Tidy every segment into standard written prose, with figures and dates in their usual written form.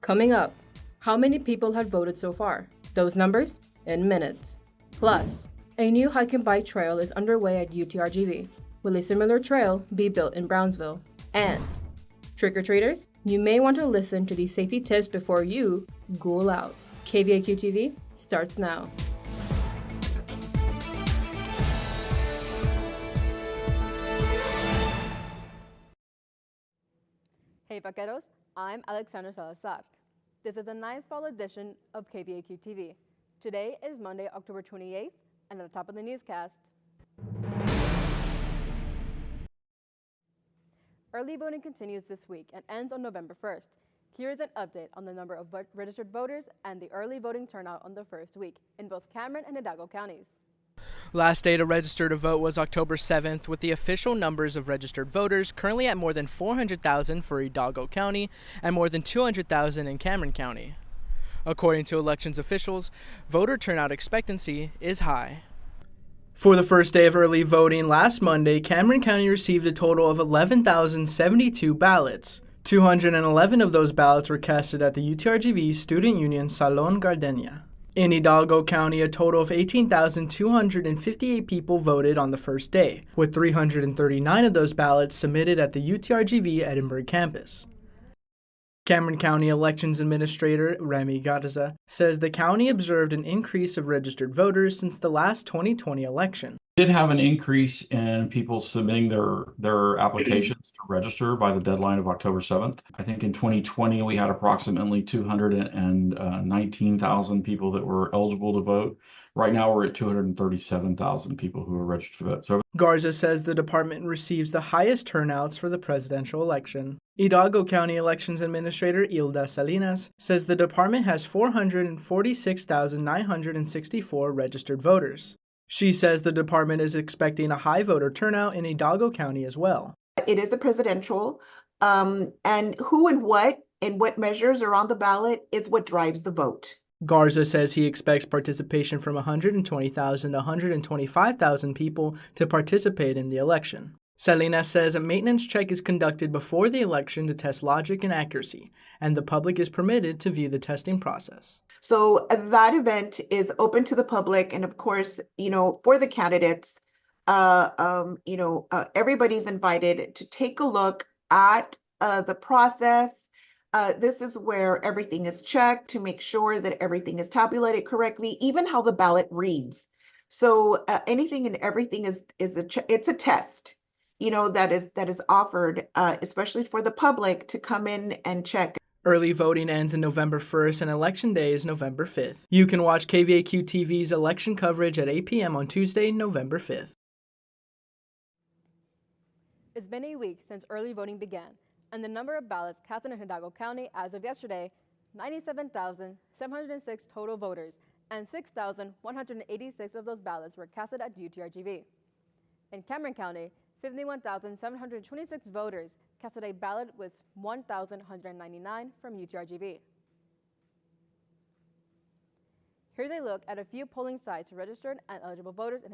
Coming up, how many people have voted so far? Those numbers in minutes. Plus, a new hike and bike trail is underway at UTRGV. Will a similar trail be built in Brownsville? And trick-or-treaters, you may want to listen to these safety tips before you ghoul out. KVAQ TV starts now. Hey vaqueros, I'm Alexandra Salazar. This is the ninth fall edition of KVAQ TV. Today is Monday, October 28th, and at the top of the newscast. Early voting continues this week and ends on November 1st. Here is an update on the number of registered voters and the early voting turnout on the first week in both Cameron and Hidalgo counties. Last day to register to vote was October 7th, with the official numbers of registered voters currently at more than 400,000 for Hidalgo County and more than 200,000 in Cameron County. According to elections officials, voter turnout expectancy is high. For the first day of early voting last Monday, Cameron County received a total of 11,072 ballots. 211 of those ballots were casted at the UTRGV Student Union Salon Gardenia. In Hidalgo County, a total of 18,258 people voted on the first day, with 339 of those ballots submitted at the UTRGV Edinburgh campus. Cameron County Elections Administrator Remy Garza says the county observed an increase of registered voters since the last 2020 election. Did have an increase in people submitting their applications to register by the deadline of October 7th. I think in 2020 we had approximately 219,000 people that were eligible to vote. Right now we're at 237,000 people who are registered to vote. So Garza says the department receives the highest turnouts for the presidential election. Hidalgo County Elections Administrator Hilda Salinas says the department has 446,964 registered voters. She says the department is expecting a high voter turnout in Hidalgo County as well. It is a presidential, and who and what measures are on the ballot is what drives the vote. Garza says he expects participation from 120,000 to 125,000 people to participate in the election. Salinas says a maintenance check is conducted before the election to test logic and accuracy, and the public is permitted to view the testing process. So that event is open to the public, and of course, for the candidates, everybody's invited to take a look at the process. This is where everything is checked to make sure that everything is tabulated correctly, even how the ballot reads. So anything and everything it's a test, that is offered, especially for the public to come in and check. Early voting ends on November 1st and Election Day is November 5th. You can watch KVAQ TV's election coverage at 8 p.m. on Tuesday, November 5th. It's been a week since early voting began, and the number of ballots cast in Hidalgo County as of yesterday, 97,706 total voters, and 6,186 of those ballots were casted at UTRGV. In Cameron County, 51,726 voters casted a ballot with 1,199 from UTRGV. Here's a look at a few polling sites for registered and eligible voters in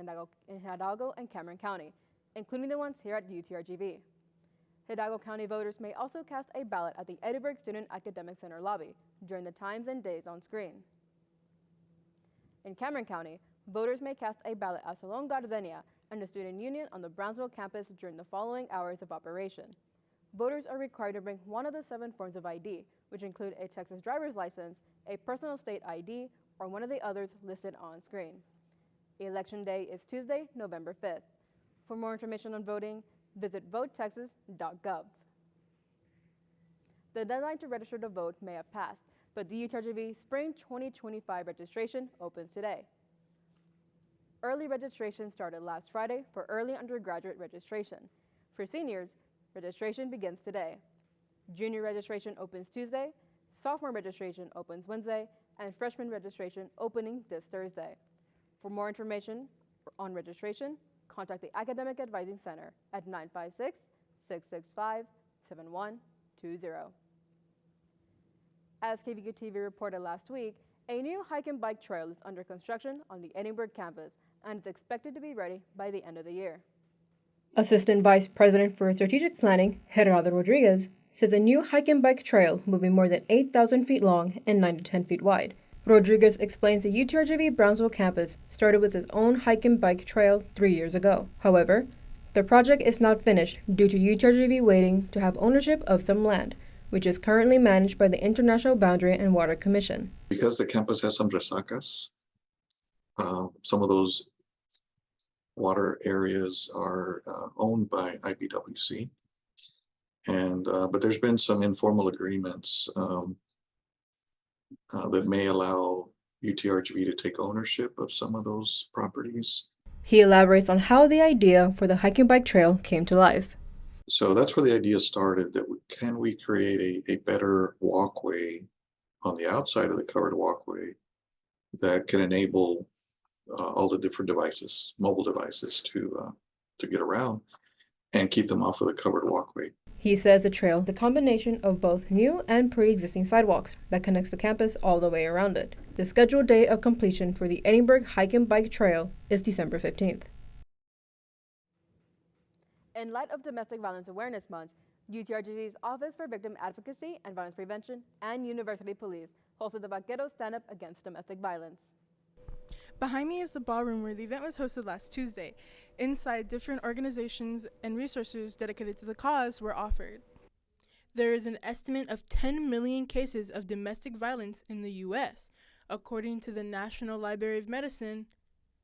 Hidalgo and Cameron County, including the ones here at UTRGV. Hidalgo County voters may also cast a ballot at the Edinburgh Student Academic Center lobby during the times and days on screen. In Cameron County, voters may cast a ballot at Salon Gardenia and the Student Union on the Brownsville campus during the following hours of operation. Voters are required to bring one of the 7 forms of ID, which include a Texas driver's license, a personal state ID, or one of the others listed on screen. Election Day is Tuesday, November 5th. For more information on voting, visit votetexas.gov. The deadline to register to vote may have passed, but the UTRGV Spring 2025 registration opens today. Early registration started last Friday for early undergraduate registration. For seniors, registration begins today. Junior registration opens Tuesday, sophomore registration opens Wednesday, and freshman registration opening this Thursday. For more information on registration, contact the Academic Advising Center at 956-665-7120. As KVQ TV reported last week, a new hike and bike trail is under construction on the Edinburgh campus and is expected to be ready by the end of the year. Assistant Vice President for Strategic Planning, Gerardo Rodriguez, says the new hike and bike trail will be more than 8,000 feet long and 9 to 10 feet wide. Rodriguez explains the UTRGV Brownsville campus started with its own hike and bike trail 3 years ago. However, the project is not finished due to UTRGV waiting to have ownership of some land, which is currently managed by the International Boundary and Water Commission. Because the campus has some resacas, some of those water areas are owned by IBWC, and but there's been some informal agreements that may allow UTRGV to take ownership of some of those properties. He elaborates on how the idea for the hike and bike trail came to life. So that's where the idea started, that can we create a better walkway on the outside of the covered walkway that can enable all the different devices, mobile devices, to get around and keep them off of the covered walkway. He says the trail is a combination of both new and pre-existing sidewalks that connects the campus all the way around it. The scheduled date of completion for the Edinburgh Hike and Bike Trail is December 15th. In light of Domestic Violence Awareness Month, UTRGV's Office for Victim Advocacy and Violence Prevention and University Police hosted the Vaqueros Stand-Up Against Domestic Violence. Behind me is the ballroom where the event was hosted last Tuesday. Inside, different organizations and resources dedicated to the cause were offered. There is an estimate of 10 million cases of domestic violence in the U.S., according to the National Library of Medicine.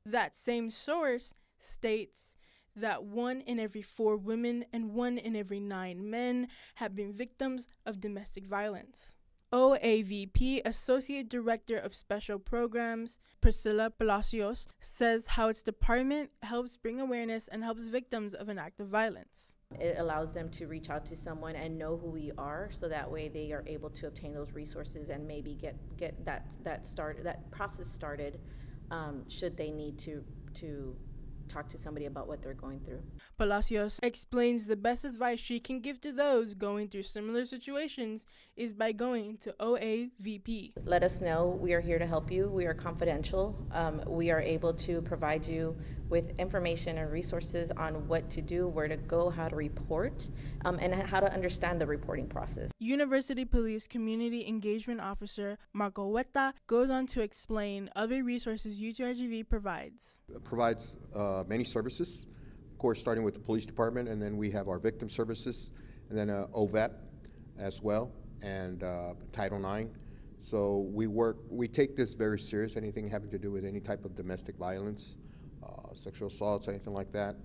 That same source states that 1 in every 4 women and 1 in every 9 men have been victims of domestic violence. OAVP Associate Director of Special Programs, Priscilla Palacios, says how its department helps bring awareness and helps victims of an act of violence. It allows them to reach out to someone and know who we are, so that way they are able to obtain those resources and maybe get that process started, should they need to talk to somebody about what they're going through. Palacios explains the best advice she can give to those going through similar situations is by going to OAVP. Let us know. We are here to help you. We are confidential. We are able to provide you with information and resources on what to do, where to go, how to report, and how to understand the reporting process. University Police Community Engagement Officer Marco Huerta goes on to explain other resources UTRGV provides. It provides many services, of course, starting with the police department, and then we have our victim services, and then OVAP as well, and Title IX. So we take this very serious, anything having to do with any type of domestic violence, sexual assaults, anything like that.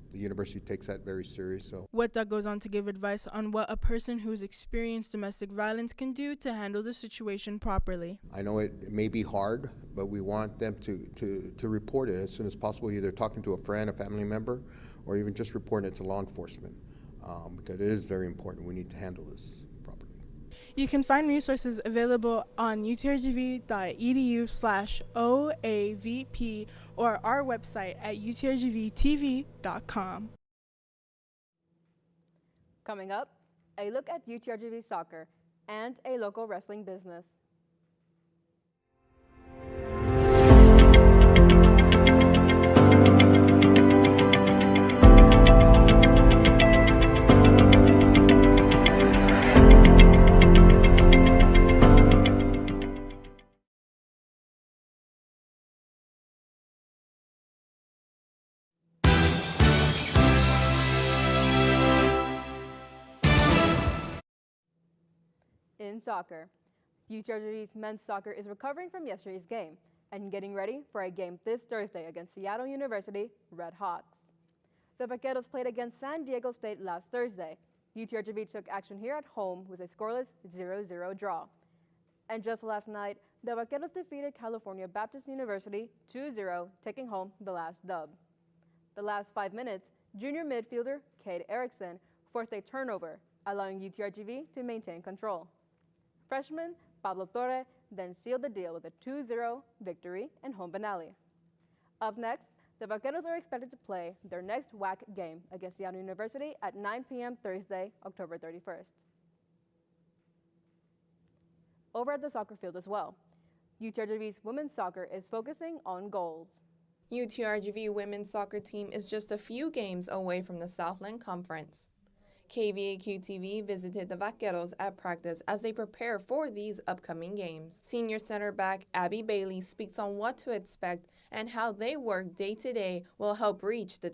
The university takes that very serious. So Huerta goes on to give advice on what a person who's experienced domestic violence can do to handle the situation properly. I know it may be hard, but we want them to report it as soon as possible, either talking to a friend, a family member, or even just reporting it to law enforcement, because it is very important. We need to handle this properly. You can find resources available on utrgv.edu/OAVP or our website at utrgvtv.com. Coming up, a look at UTRGV soccer and a local wrestling business. In soccer, UTRGV's men's soccer is recovering from yesterday's game and getting ready for a game this Thursday against Seattle University Red Hawks. The Vaqueros played against San Diego State last Thursday. UTRGV took action here at home with a scoreless 0-0 draw. And just last night, the Vaqueros defeated California Baptist University 2-0, taking home the last dub. The last 5 minutes, junior midfielder Cade Erickson forced a turnover, allowing UTRGV to maintain control. Freshman Pablo Torre then sealed the deal with a 2-0 victory in home finale. Up next, the Vaqueros are expected to play their next WAC game against Seattle University at 9 p.m. Thursday, October 31st. Over at the soccer field as well, UTRGV's women's soccer is focusing on goals. UTRGV women's soccer team is just a few games away from the Southland Conference. KVAQ-TV visited the Vaqueros at practice as they prepare for these upcoming games. Senior center back Abby Bailey speaks on what to expect and how they work day to day will help reach the